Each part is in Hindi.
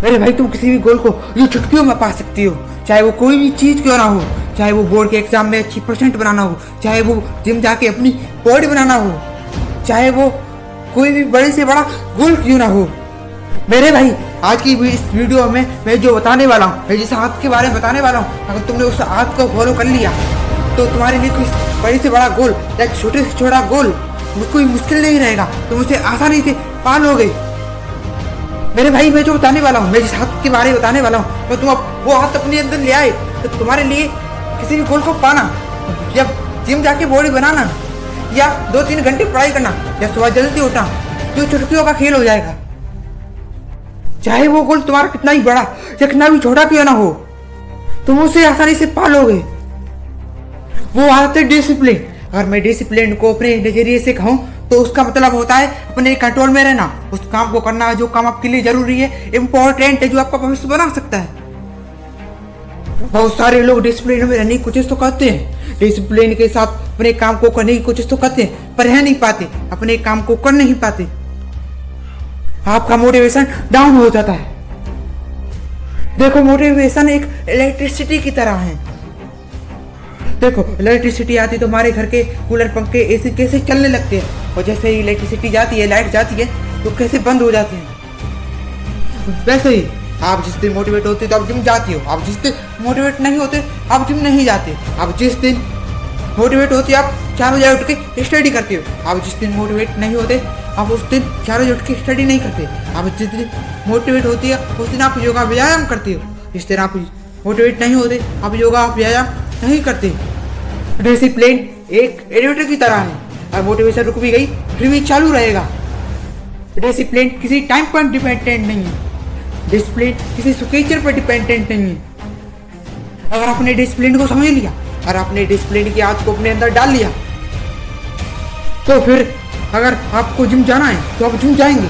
मेरे भाई तुम किसी भी गोल को ये चुटकियों में पा सकती हो, चाहे वो कोई भी चीज़ क्यों ना हो, चाहे वो बोर्ड के एग्जाम में अच्छी परसेंट बनाना हो, चाहे वो जिम जाके अपनी बॉडी बनाना हो, चाहे वो कोई भी बड़े से बड़ा गोल क्यों ना हो। मेरे भाई आज की इस वीडियो में मैं जो बताने वाला हूँ, मैं जिस आदत के बारे में बताने वाला हूँ, अगर तुमने उस आदत को फॉलो कर लिया तो तुम्हारे लिए कोई बड़े से बड़ा गोल या छोटे से छोटा गोल कोई मुश्किल नहीं रहेगा, तुम उसे आसानी से पा लोगे। मेरे भाई मैं जो बताने वाला हूँ, मैं जिस आदत के बारे में बताने वाला हूँ, तो तुम वो आदत अपने अंदर ले आए तो तुम्हारे लिए किसी भी गोल को पाना या जिम जाके बॉडी बनाना या 2-3 घंटे पढ़ाई करना या सुबह जल्दी उठना, जो चुटकियों का खेल हो जाएगा। चाहे वो गोल तुम्हारा कितना ही बड़ा या कितना भी छोटा क्यों ना हो, तुम उसे आसानी से पा लोगे। वो आदत है डिसिप्लिन। अगर मैं डिसिप्लिन को अपने नजरिए से कहूँ तो उसका मतलब होता है अपने कंट्रोल में रहना, उस काम को करना जो काम आपके लिए जरूरी है, इम्पोर्टेंट है, जो आपका भविष्य बना सकता है। बहुत सारे लोग डिसिप्लिन में रहने की कोशिश तो करते हैं, डिसिप्लिन के साथ अपने काम को करने की कोशिश तो करते हैं, पर रह नहीं पाते, अपने काम को कर नहीं पाते, आपका मोटिवेशन डाउन हो जाता है। देखो मोटिवेशन एक इलेक्ट्रिसिटी की तरह है। देखो इलेक्ट्रिसिटी आती तो हमारे घर के कूलर पंखे एसी कैसे चलने लगते हैं, और जैसे ही इलेक्ट्रिसिटी जाती है, लाइट जाती है, तो कैसे बंद हो जाते हैं। वैसे ही आप जिस दिन मोटिवेट होते हो तो आप जिम जाती हो, आप जिस दिन मोटिवेट नहीं होते आप जिम नहीं जाते। आप जिस दिन मोटिवेट होते आप 4 बजे उठ के स्टडी करते हो, आप जिस दिन मोटिवेट नहीं होते आप उस दिन 4 बजे उठ के स्टडी नहीं करते। आप जिस दिन मोटिवेट होती है उस दिन आप योगा व्यायाम करते हो, जिस दिन आप मोटिवेट नहीं होते आप योगा व्यायाम नहीं करते। डिसिप्लिन एक एलिवेटर की तरह है, और मोटिवेशन रुक भी गई फिर भी चालू रहेगा। डिसिप्लिन किसी टाइम पर डिपेंडेंट नहीं है, डिसिप्लिन किसी सुकेचर पर डिपेंडेंट नहीं है। अगर आपने डिसिप्लिन को समझ लिया और आपने डिसिप्लिन की आदत को अपने अंदर डाल लिया, तो फिर अगर आपको जिम जाना है तो आप जिम जाएंगे,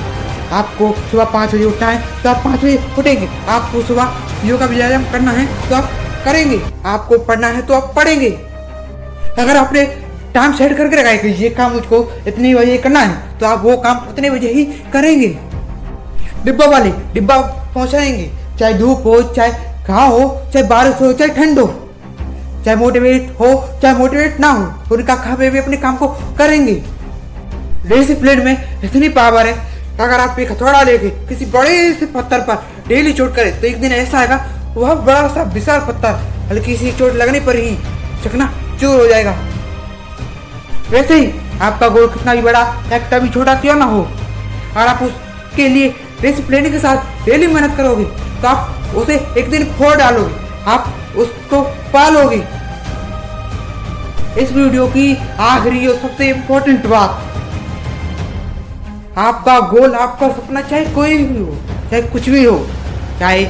आपको सुबह 5 बजे उठना है तो आप 5 बजे उठेंगे, आपको सुबह योगा व्यायाम करना है तो आप करेंगे, आपको पढ़ना है तो आप पढ़ेंगे। अगर आपने टाइम सेट करके रखा है कि ये काम मुझको इतने बजे करना है तो आप वो काम उतने बजे ही करेंगे। डिब्बा वाले डिब्बा पहुंचाएंगे, चाहे धूप हो, चाहे घाव हो, चाहे बारिश हो, चाहे ठंड हो, चाहे मोटिवेट हो चाहे मोटिवेट ना हो, उनका खावे भी अपने काम को करेंगे। डिसिप्लिन में इतनी पावर है, अगर आप एक हथौड़ा लेके किसी बड़े से पत्थर पर डेली चोट करें तो एक दिन ऐसा आएगा वह बड़ा सा विशाल पत्थर हल्की सी चोट लगने पर ही चकना चूर हो जाएगा। वैसे ही आपका गोल कितना भी बड़ा या कितना भी छोटा क्यों ना हो, अगर आप उसके लिए डिसिप्लिन के साथ डेली मेहनत करोगे तो आप उसे एक दिन फोड़ डालोगे, आप उसको पालोगे। इस वीडियो की आखिरी और सबसे इम्पोर्टेंट बात, आपका गोल, आपका सपना चाहे कोई भी हो, चाहे कुछ भी हो, चाहे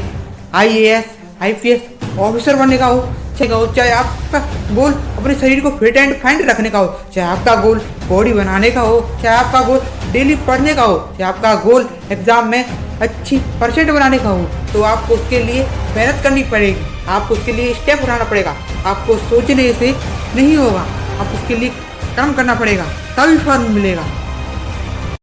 IAS IPS ऑफिसर बनने का हो, चाहे आपका गोल अपने शरीर को फिट एंड फाइन रखने का हो, चाहे आपका गोल बॉडी बनाने का हो, चाहे आपका गोल डेली पढ़ने का हो, चाहे आपका गोल एग्जाम में अच्छी परसेंट बनाने का हो, तो आपको उसके लिए मेहनत करनी पड़ेगी, आपको उसके लिए स्टेप उठाना पड़ेगा। आपको सोचने से नहीं होगा, आप उसके लिए काम करना पड़ेगा, तभी फल मिलेगा।